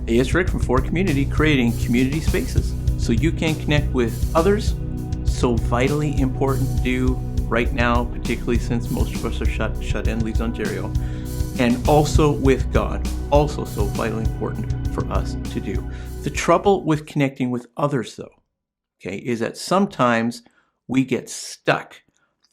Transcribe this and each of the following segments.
Hey, it's Rick from For Community, creating community spaces so you can connect with others. So vitally important to do right now, particularly since most of us are shut in, leaves Ontario, and also with God, also so vitally important for us to do. The trouble with connecting with others, though, okay, is that sometimes we get stuck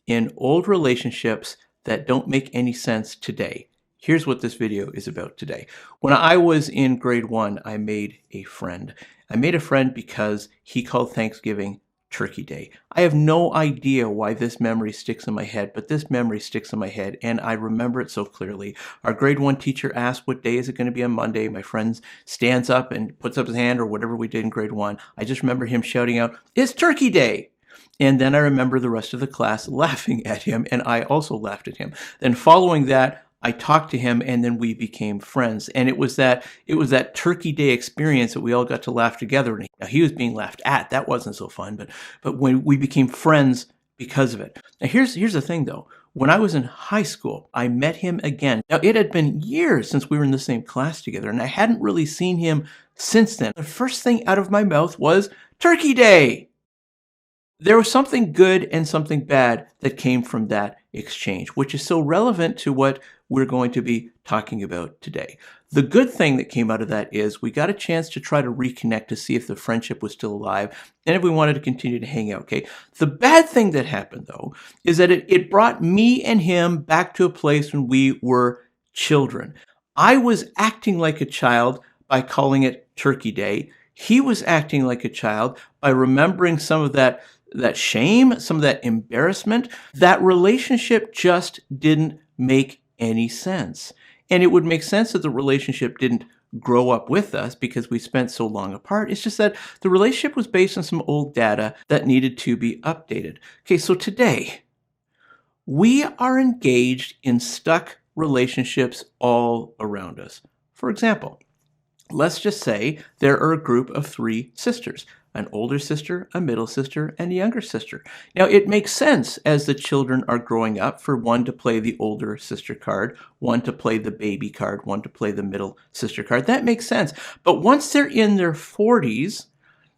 in old relationships that don't make any sense today. Here's what this video is about today. When I was in grade 1, I made a friend. I made a friend because he called Thanksgiving Turkey Day. I have no idea why this memory sticks in my head, but this memory sticks in my head, and I remember it so clearly. Our grade 1 teacher asked, what day is it going to be on Monday? My friend stands up and puts up his hand, or whatever we did in grade 1. I just remember him shouting out, "It's Turkey Day!" And then I remember the rest of the class laughing at him, and I also laughed at him. Then following that, I talked to him, and then we became friends. And it was that Turkey Day experience that we all got to laugh together. Now, he was being laughed at. That wasn't so fun, but when we became friends because of it. Now, here's the thing, though. When I was in high school, I met him again. Now, it had been years since we were in the same class together, and I hadn't really seen him since then. The first thing out of my mouth was, "Turkey Day!" There was something good and something bad that came from that exchange, which is so relevant to what we're going to be talking about today. The good thing that came out of that is we got a chance to try to reconnect to see if the friendship was still alive and if we wanted to continue to hang out, okay? The bad thing that happened, though, is that it brought me and him back to a place when we were children. I was acting like a child by calling it Turkey Day. He was acting like a child by remembering some of that shame, some of that embarrassment. That relationship just didn't make any sense. And it would make sense that the relationship didn't grow up with us because we spent so long apart. It's just that the relationship was based on some old data that needed to be updated. Okay, so today, we are engaged in stuck relationships all around us. For example, let's just say there are a group of 3 sisters. An older sister, a middle sister, and a younger sister. Now, it makes sense as the children are growing up for one to play the older sister card, one to play the baby card, one to play the middle sister card. That makes sense. But once they're in their 40s,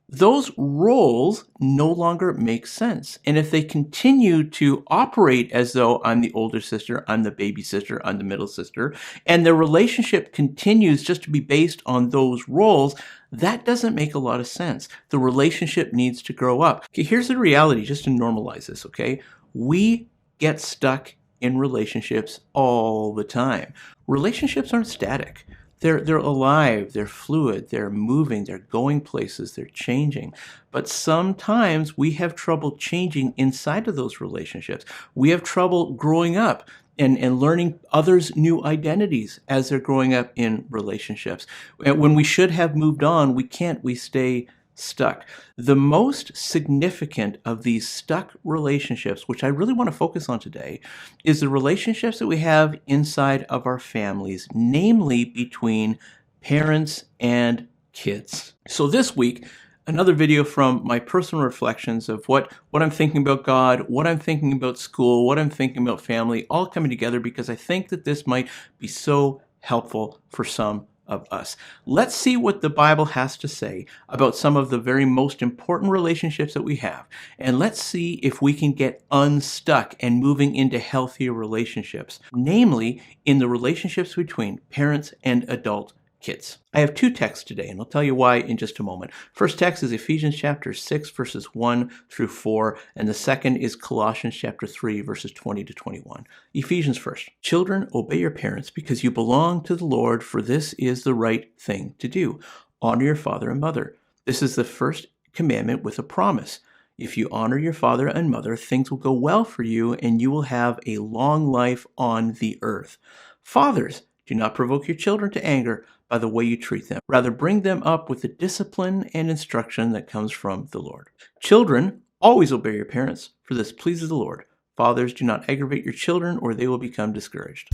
those roles no longer make sense. And if they continue to operate as though I'm the older sister, I'm the baby sister, I'm the middle sister, and the relationship continues just to be based on those roles, that doesn't make a lot of sense. The relationship needs to grow up. Okay, here's the reality, just to normalize this, okay? We get stuck in relationships all the time. Relationships aren't static. They're alive, they're fluid, they're moving, they're going places, they're changing. But sometimes we have trouble changing inside of those relationships. We have trouble growing up and learning others' new identities as they're growing up in relationships. When we should have moved on, we can't, we stay stuck. The most significant of these stuck relationships, which I really want to focus on today, is the relationships that we have inside of our families, namely between parents and kids. So this week, another video from my personal reflections of what I'm thinking about God, what I'm thinking about school, what I'm thinking about family, all coming together because I think that this might be so helpful for some of us. Let's see what the Bible has to say about some of the very most important relationships that we have. And let's see if we can get unstuck and moving into healthier relationships, namely in the relationships between parents and adult kids. I have 2 texts today, and I'll tell you why in just a moment. First text is Ephesians chapter 6, verses 1 through 4, and the second is Colossians chapter 3, verses 20 to 21. Ephesians first. Children, obey your parents because you belong to the Lord, for this is the right thing to do. Honor your father and mother. This is the first commandment with a promise. If you honor your father and mother, things will go well for you, and you will have a long life on the earth. Fathers, do not provoke your children to anger by the way you treat them. Rather, bring them up with the discipline and instruction that comes from the Lord. Children, always obey your parents, for this pleases the Lord. Fathers, do not aggravate your children, or they will become discouraged.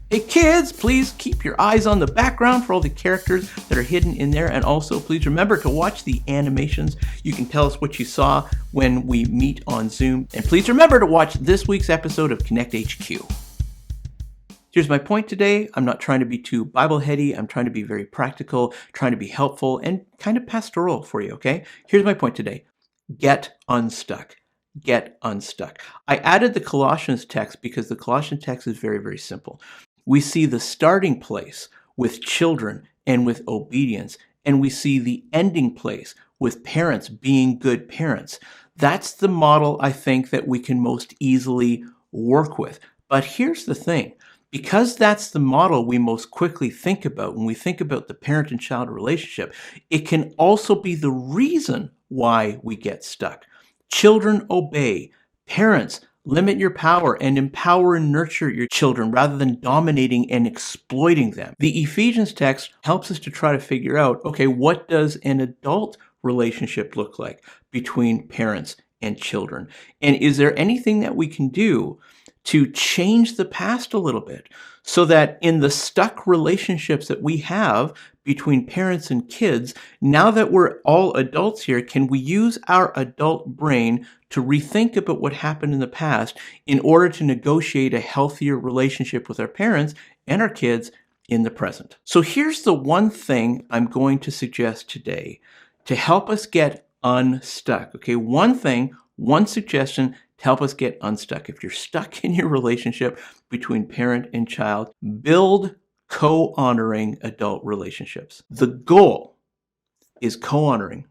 Hey kids, please keep your eyes on the background for all the characters that are hidden in there. And also, please remember to watch the animations. You can tell us what you saw when we meet on Zoom. And please remember to watch this week's episode of Connect HQ. Here's my point today. I'm not trying to be too Bible heady. I'm trying to be very practical, trying to be helpful and kind of pastoral for you, okay? Here's my point today. Get unstuck. Get unstuck. I added the Colossians text because the Colossians text is very, very simple. We see the starting place with children and with obedience, and we see the ending place with parents being good parents. That's the model I think that we can most easily work with. But here's the thing. Because that's the model we most quickly think about when we think about the parent and child relationship, it can also be the reason why we get stuck. Children obey. Parents, limit your power and empower and nurture your children rather than dominating and exploiting them. The Ephesians text helps us to try to figure out, okay, what does an adult relationship look like between parents and children? And is there anything that we can do to change the past a little bit so that in the stuck relationships that we have between parents and kids, now that we're all adults here, can we use our adult brain to rethink about what happened in the past in order to negotiate a healthier relationship with our parents and our kids in the present? So here's the one thing I'm going to suggest today to help us get unstuck. Okay, one thing, one suggestion to help us get unstuck. If you're stuck in your relationship between parent and child, build co-honoring adult relationships. The goal is co-honoring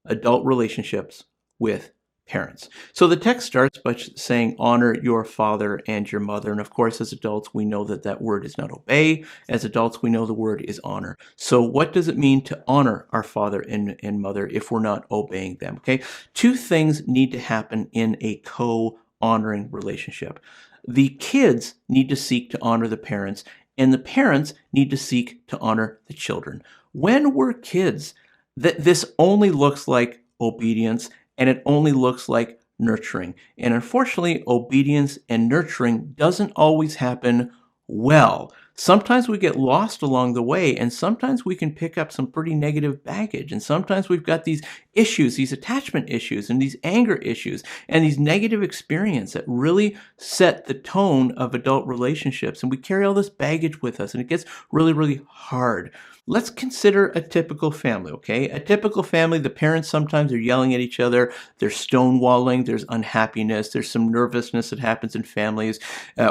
adult relationships with parents. So the text starts by saying, honor your father and your mother. And of course, as adults, we know that that word is not obey. As adults, we know the word is honor. So what does it mean to honor our father and mother if we're not obeying them? Okay, two things need to happen in a co-honoring relationship. The kids need to seek to honor the parents, and the parents need to seek to honor the children. When we're kids, this only looks like obedience, and it only looks like nurturing. And unfortunately, obedience and nurturing doesn't always happen well. Sometimes we get lost along the way, and sometimes we can pick up some pretty negative baggage. And sometimes we've got these issues, these attachment issues, and these anger issues, and these negative experiences that really set the tone of adult relationships. And we carry all this baggage with us, and it gets really, really hard. Let's consider a typical family, okay? A typical family, the parents sometimes are yelling at each other, they're stonewalling, there's unhappiness, there's some nervousness that happens in families,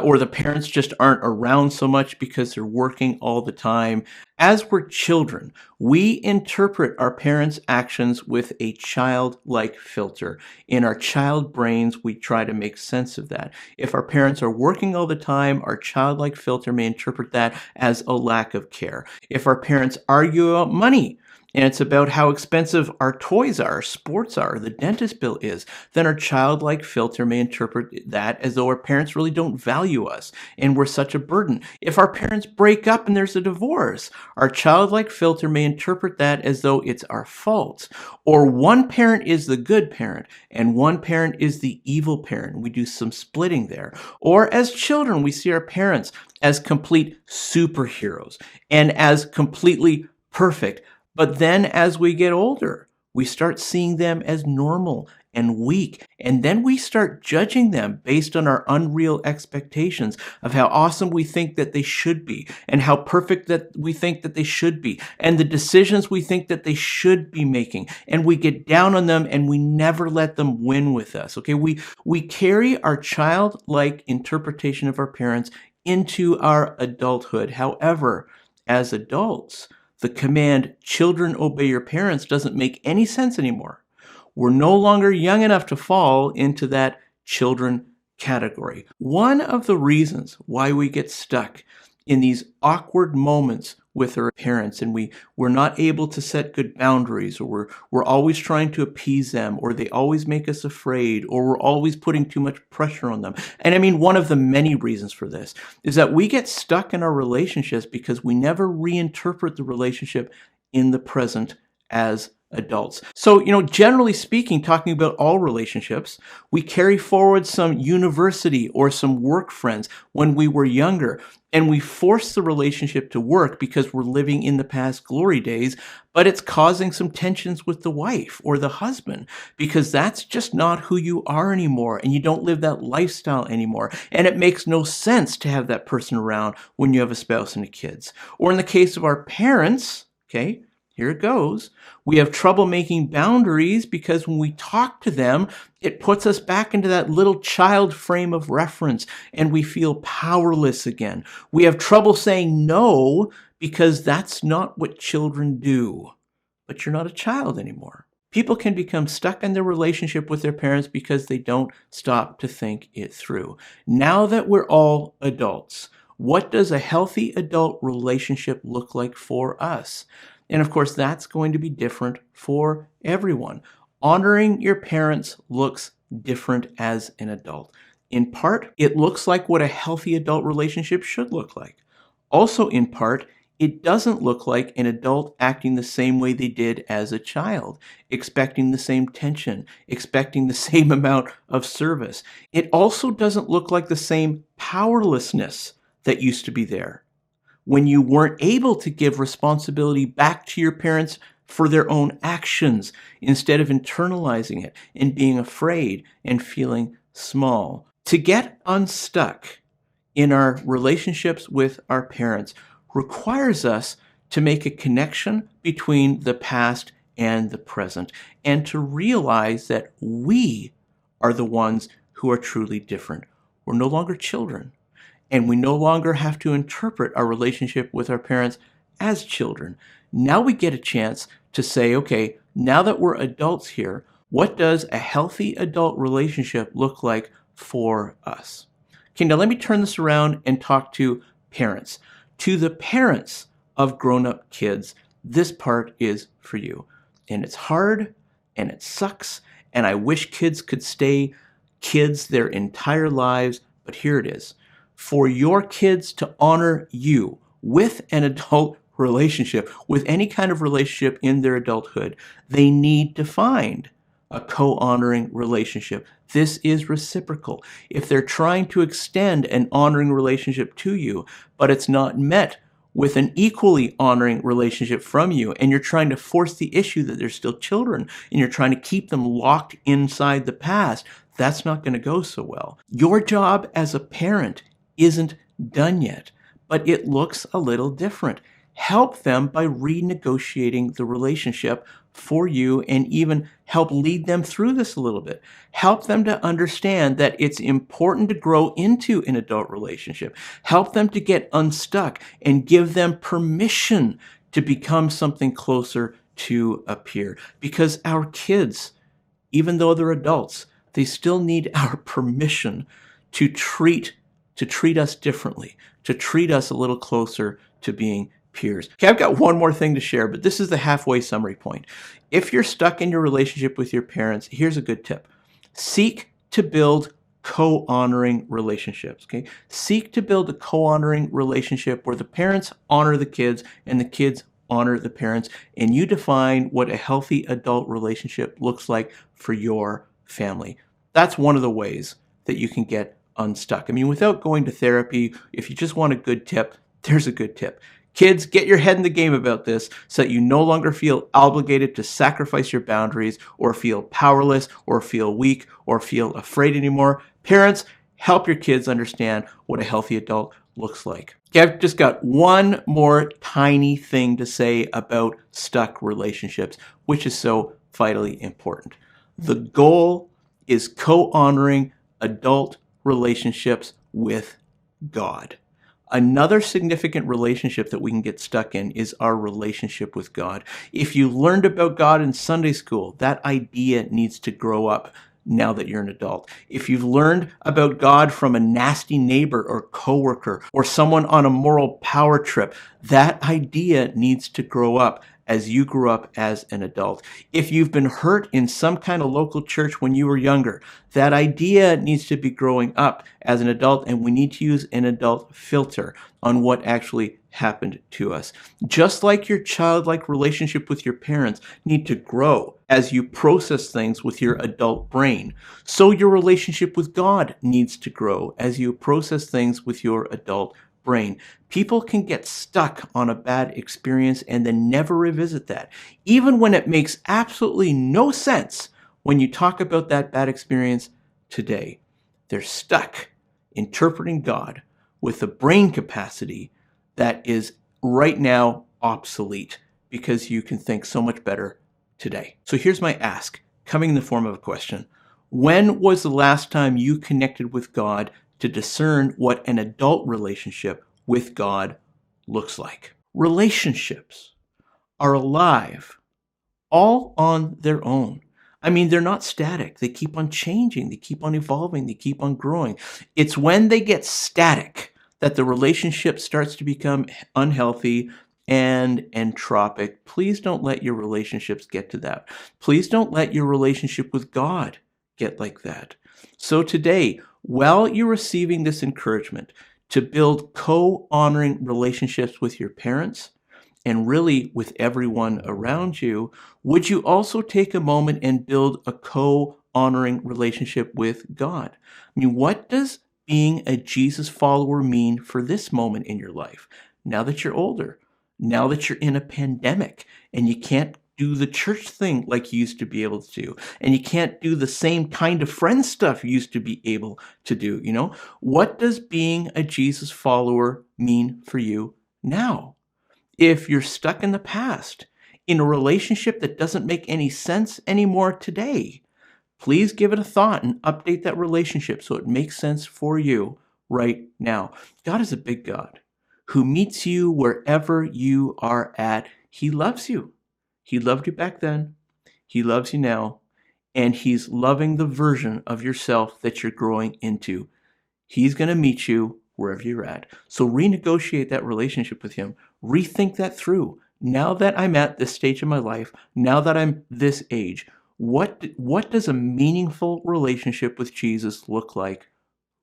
or the parents just aren't around so much because they're working all the time. As we're children, we interpret our parents' actions with a childlike filter. In our child brains, we try to make sense of that. If our parents are working all the time, our childlike filter may interpret that as a lack of care. If our parents argue about money, and it's about how expensive our toys are, sports are, the dentist bill is, then our childlike filter may interpret that as though our parents really don't value us and we're such a burden. If our parents break up and there's a divorce, our childlike filter may interpret that as though it's our fault. Or one parent is the good parent and one parent is the evil parent. We do some splitting there. Or as children, we see our parents as complete superheroes and as completely perfect. But then as we get older, we start seeing them as normal and weak. And then we start judging them based on our unreal expectations of how awesome we think that they should be and how perfect that we think that they should be and the decisions we think that they should be making. And we get down on them and we never let them win with us. Okay, we carry our childlike interpretation of our parents into our adulthood. However, as adults, the command, children obey your parents, doesn't make any sense anymore. We're no longer young enough to fall into that children category. One of the reasons why we get stuck in these awkward moments with our parents and we're not able to set good boundaries, or we're always trying to appease them, or they always make us afraid, or we're always putting too much pressure on them. And I mean, one of the many reasons for this is that we get stuck in our relationships because we never reinterpret the relationship in the present as adults. So, generally speaking, talking about all relationships, we carry forward some university or some work friends when we were younger, and we force the relationship to work because we're living in the past glory days, but it's causing some tensions with the wife or the husband because that's just not who you are anymore, and you don't live that lifestyle anymore, and it makes no sense to have that person around when you have a spouse and kids. Or in the case of our parents, okay, here it goes. We have trouble making boundaries because when we talk to them, it puts us back into that little child frame of reference and we feel powerless again. We have trouble saying no because that's not what children do. But you're not a child anymore. People can become stuck in their relationship with their parents because they don't stop to think it through. Now that we're all adults, what does a healthy adult relationship look like for us? And of course, that's going to be different for everyone. Honoring your parents looks different as an adult. In part, it looks like what a healthy adult relationship should look like. Also, in part, it doesn't look like an adult acting the same way they did as a child, expecting the same tension, expecting the same amount of service. It also doesn't look like the same powerlessness that used to be there when you weren't able to give responsibility back to your parents for their own actions instead of internalizing it and being afraid and feeling small. To get unstuck in our relationships with our parents requires us to make a connection between the past and the present and to realize that we are the ones who are truly different. We're no longer children. And we no longer have to interpret our relationship with our parents as children. Now we get a chance to say, okay, now that we're adults here, what does a healthy adult relationship look like for us? Okay, now let me turn this around and talk to parents. To the parents of grown-up kids, this part is for you. And it's hard, and it sucks, and I wish kids could stay kids their entire lives, but here it is. For your kids to honor you with an adult relationship, with any kind of relationship in their adulthood, they need to find a co-honoring relationship. This is reciprocal. If they're trying to extend an honoring relationship to you, but it's not met with an equally honoring relationship from you, and you're trying to force the issue that they're still children, and you're trying to keep them locked inside the past, that's not going to go so well. Your job as a parent isn't done yet, but it looks a little different. Help them by renegotiating the relationship for you and even help lead them through this a little bit. Help them to understand that it's important to grow into an adult relationship. Help them to get unstuck and give them permission to become something closer to a peer. Because our kids, even though they're adults, they still need our permission to treat us differently, to treat us a little closer to being peers. Okay, I've got one more thing to share, but this is the halfway summary point. If you're stuck in your relationship with your parents, here's a good tip. Seek to build co-honoring relationships, okay? Seek to build a co-honoring relationship where the parents honor the kids and the kids honor the parents, and you define what a healthy adult relationship looks like for your family. That's one of the ways that you can get unstuck. I mean, without going to therapy, if you just want a good tip, there's a good tip. Kids, get your head in the game about this so that you no longer feel obligated to sacrifice your boundaries or feel powerless or feel weak or feel afraid anymore. Parents, help your kids understand what a healthy adult looks like. Okay, I've just got one more tiny thing to say about stuck relationships, which is so vitally important. The goal is co-honoring adult relationships with God. Another significant relationship that we can get stuck in is our relationship with God. If you learned about God in Sunday school, that idea needs to grow up now that you're an adult. If you've learned about God from a nasty neighbor or coworker or someone on a moral power trip, that idea needs to grow up as you grew up as an adult. If you've been hurt in some kind of local church when you were younger, that idea needs to be growing up as an adult, and we need to use an adult filter on what actually happened to us. Just like your childlike relationship with your parents need to grow as you process things with your adult brain, so your relationship with God needs to grow as you process things with your adult brain. People can get stuck on a bad experience and then never revisit that, even when it makes absolutely no sense when you talk about that bad experience today. They're stuck interpreting God with a brain capacity that is right now obsolete because you can think so much better today. So here's my ask, coming in the form of a question. When was the last time you connected with God to discern what an adult relationship with God looks like? Relationships are alive all on their own. I mean, they're not static. They keep on changing. They keep on evolving. They keep on growing. It's when they get static that the relationship starts to become unhealthy and entropic. Please don't let your relationships get to that. Please don't let your relationship with God get like that. So today, while you're receiving this encouragement to build co-honoring relationships with your parents, and really with everyone around you, would you also take a moment and build a co-honoring relationship with God? I mean, what does being a Jesus follower mean for this moment in your life? Now that you're older, now that you're in a pandemic and you can't do the church thing like you used to be able to do, and you can't do the same kind of friend stuff you used to be able to do, what does being a Jesus follower mean for you now? If you're stuck in the past, in a relationship that doesn't make any sense anymore today, please give it a thought and update that relationship so it makes sense for you right now. God is a big God who meets you wherever you are at. He loves you. He loved you back then. He loves you now. And he's loving the version of yourself that you're growing into. He's going to meet you wherever you're at. So renegotiate that relationship with him. Rethink that through. Now that I'm at this stage in my life, now that I'm this age, what does a meaningful relationship with Jesus look like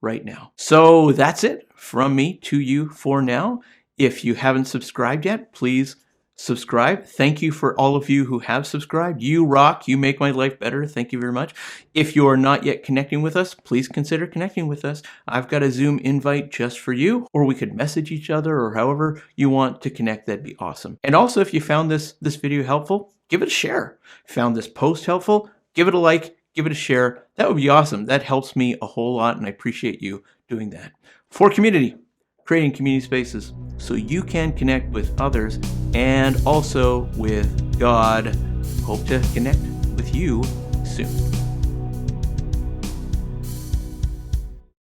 right now? So that's it from me to you for now. If you haven't subscribed yet, please subscribe. Thank you for all of you who have subscribed. You rock. You make my life better. Thank you very much. If you are not yet connecting with us, please consider connecting with us. I've got a Zoom invite just for you, or we could message each other, or however you want to connect. That'd be awesome. And also, if you found this video helpful, give it a share. Found this post helpful, give it a like, give it a share. That would be awesome. That helps me a whole lot, and I appreciate you doing that. For community, creating community spaces so you can connect with others and also with God. Hope to connect with you soon.